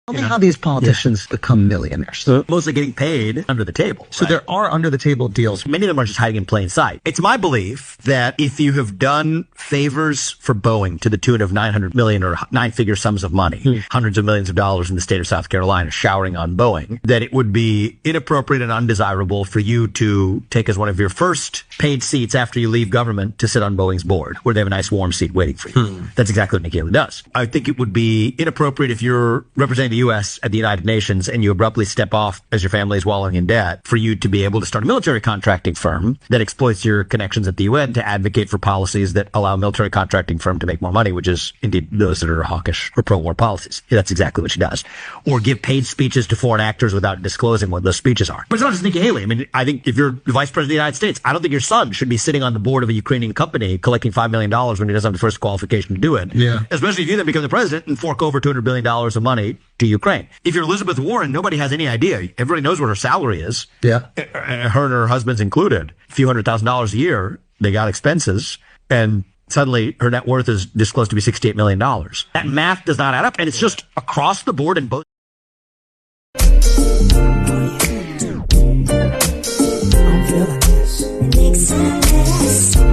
Tell me how these politicians become millionaires. So mostly getting paid under the table. So there are under the table deals. Many of them are just hiding in plain sight. It's my belief that if you have done favors for Boeing to the tune of $900 million or nine-figure sums of money, hundreds of millions of dollars in the state of South Carolina showering on Boeing, that it would be inappropriate and undesirable for you to take as one of your first paid seats after you leave government to sit on Boeing's board, where they have a nice warm seat waiting for you. That's exactly what Nikki Haley does. I think it would be inappropriate if you're representing the U.S. at the United Nations and you abruptly step off as your family is wallowing in debt for you to be able to start a military contracting firm that exploits your connections at the UN to advocate for policies that allow a military contracting firm to make more money, which is indeed those that are hawkish or pro-war policies. That's exactly what she does. Or give paid speeches to foreign actors without disclosing what those speeches are. But it's not just Nikki Haley. I mean, I think if you're the vice president of the United States, I don't think your son should be sitting on the board of a Ukrainian company collecting $5 million when he doesn't have the first qualification to do it. Yeah. Especially if you then become the president and fork over $200 billion of money to Ukraine. If you're Elizabeth Warren, nobody has any idea. Everybody knows what her salary is. Yeah. Her and her husband's included. A few $100,000 a year. They got expenses. And suddenly her net worth is disclosed to be $68 million. That math does not add up. And it's just across the board in both.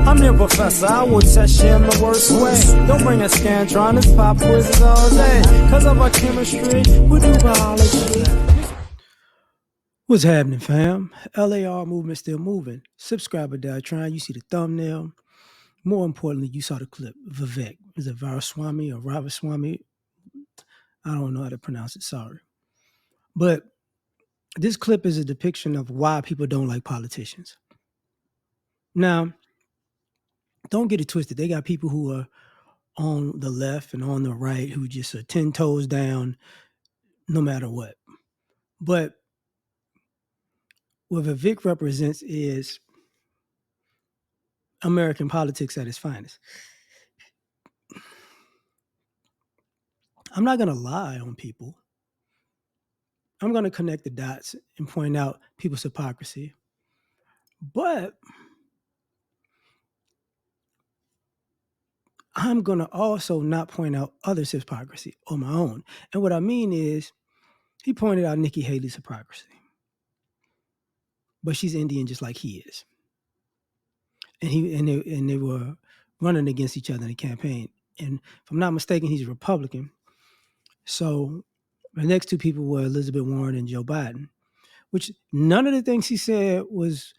I'm your professor, I will test you in the worst way. Don't bring a scantron, it's pop quizzes all day. Cause of our chemistry, we do biology. What's happening, fam? L.A.R. movement still moving. Subscriber Diatron, you see the thumbnail. More importantly, you saw the clip. Vivek. Is it Varaswamy or Ramaswamy? I don't know how to pronounce it, sorry. But this clip is a depiction of why people don't like politicians. Now, don't get it twisted. They got people who are on the left and on the right who just are 10 toes down no matter what. But what Vivek represents is American politics at its finest. I'm not going to lie on people. I'm going to connect the dots and point out people's hypocrisy. But I'm going to also not point out others' hypocrisy on my own. And what I mean is, he pointed out Nikki Haley's hypocrisy. But she's Indian just like he is. And they were running against each other in the campaign. And if I'm not mistaken, he's a Republican. So the next two people were Elizabeth Warren and Joe Biden, which none of the things he said was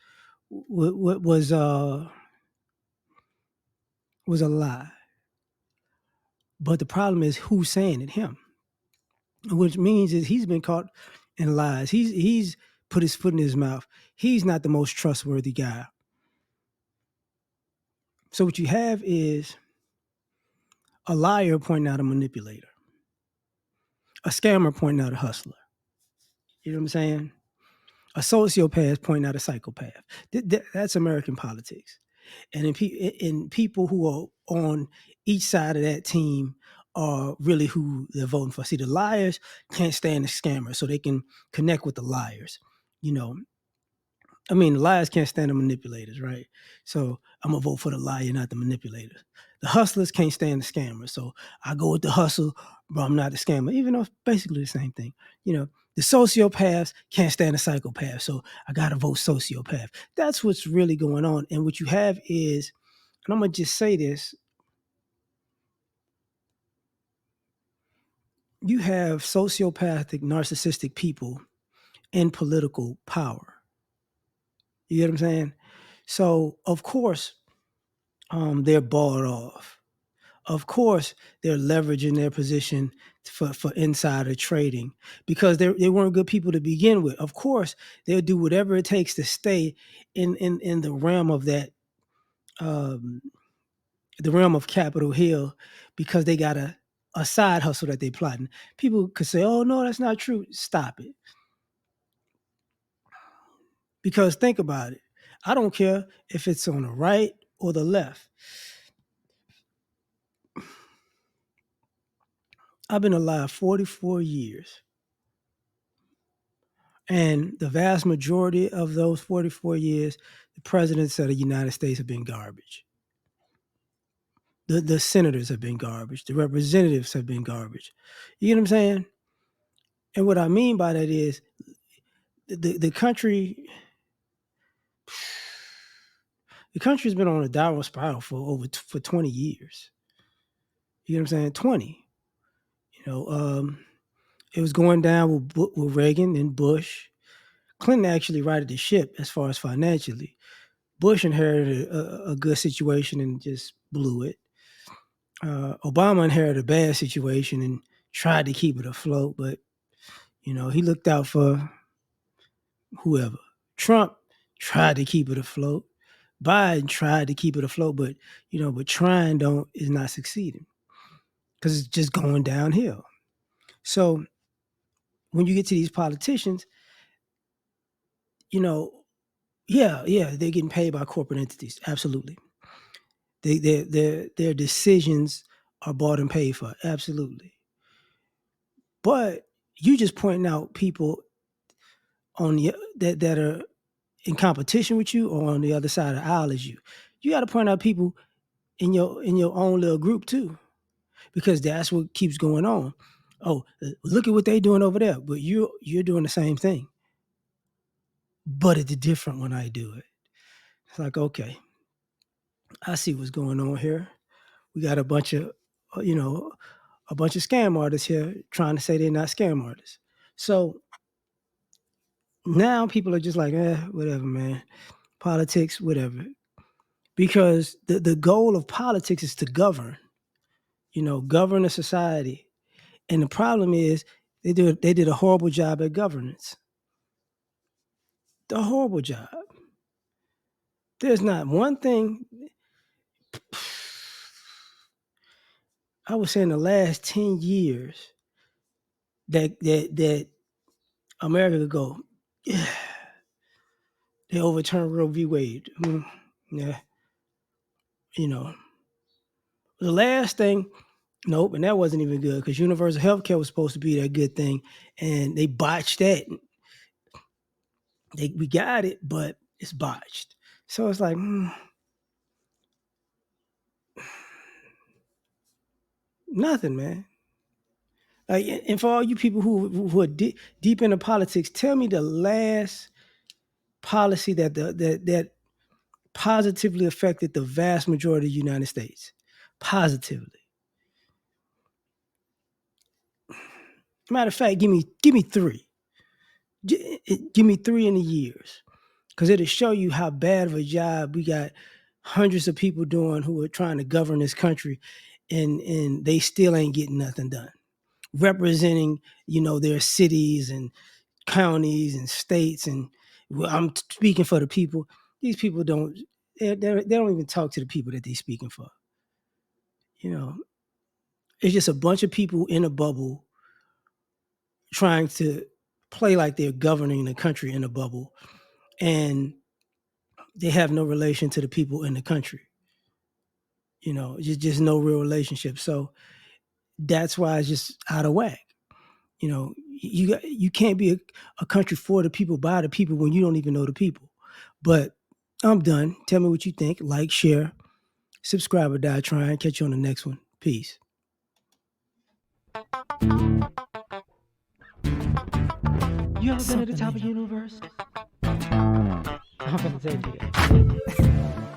a lie. But the problem is who's saying it, him. Which means is he's been caught in lies. He's put his foot in his mouth. He's not the most trustworthy guy. So what you have is a liar pointing out a manipulator, a scammer pointing out a hustler. You know what I'm saying? A sociopath pointing out a psychopath. That's American politics. And in people who are on each side of that team are really who they're voting for. See, the liars can't stand the scammers, so they can connect with the liars. You know, I mean, the liars can't stand the manipulators, right? So I'm going to vote for the liar, not the manipulator. The hustlers can't stand the scammers, so I go with the hustle, but I'm not the scammer, even though it's basically the same thing. You know, the sociopaths can't stand the psychopath, so I got to vote sociopath. That's what's really going on. And what you have is, and I'm going to just say this, you have sociopathic, narcissistic people in political power. You get what I'm saying? So, of course, they're bought off. Of course, they're leveraging their position for insider trading because they weren't good people to begin with. Of course, they'll do whatever it takes to stay in the realm of that, the realm of Capitol Hill, because they got a side hustle that they're plotting. People could say, oh, no, that's not true. Stop it. Because think about it. I don't care if it's on the right or the left. I've been alive 44 years. And the vast majority of those 44 years, the presidents of the United States have been garbage. The senators have been garbage. The representatives have been garbage. You know what I'm saying? And what I mean by that is the country's been on a downward spiral for 20 years. You know what I'm saying? 20. It was going down with Reagan and Bush. Clinton actually righted the ship as far as financially. Bush inherited a good situation and just blew it. Obama inherited a bad situation and tried to keep it afloat, but he looked out for whoever. Trump tried to keep it afloat. Biden tried to keep it afloat, but trying is not succeeding because it's just going downhill. So when you get to these politicians, yeah, they're getting paid by corporate entities. Absolutely. Their decisions are bought and paid for. Absolutely. But you just pointing out people on that are in competition with you or on the other side of the aisle as you. You got to point out people in your own little group too, because that's what keeps going on. Oh, look at what they're doing over there, but you're doing the same thing, but it's different when I do it. It's like, okay, I see what's going on here. We got a bunch of scam artists here trying to say they're not scam artists. So now people are just like, whatever, man. Politics, whatever. Because the goal of politics is to govern, govern a society. And the problem is they did a horrible job at governance. A horrible job. There's not one thing. I would say in the last 10 years that America could go, yeah, they overturned Roe v. Wade. Yeah. The last thing, nope, and that wasn't even good because universal health care was supposed to be that good thing, and they botched that. We got it, but it's botched. So it's like, nothing, man. Like, and for all you people who are deep into politics, tell me the last policy that positively affected the vast majority of the United States. Positively. Matter of fact, give me 3. Give me 3 in the years, because it'll show you how bad of a job we got hundreds of people doing who are trying to govern this country, and they still ain't getting nothing done. Representing, their cities and counties and states, and I'm speaking for the people. These people don't even talk to the people that they're speaking for. It's just a bunch of people in a bubble trying to play like they're governing the country in a bubble, and they have no relation to the people in the country. Just no real relationship. So that's why it's just out of whack. You can't be a country for the people, by the people, when you don't even know the people. But I'm done. Tell me what you think. Like, share, subscribe, or die trying. Catch you on the next one. Peace. You ever been at the top of the universe? I'm gonna tell you that.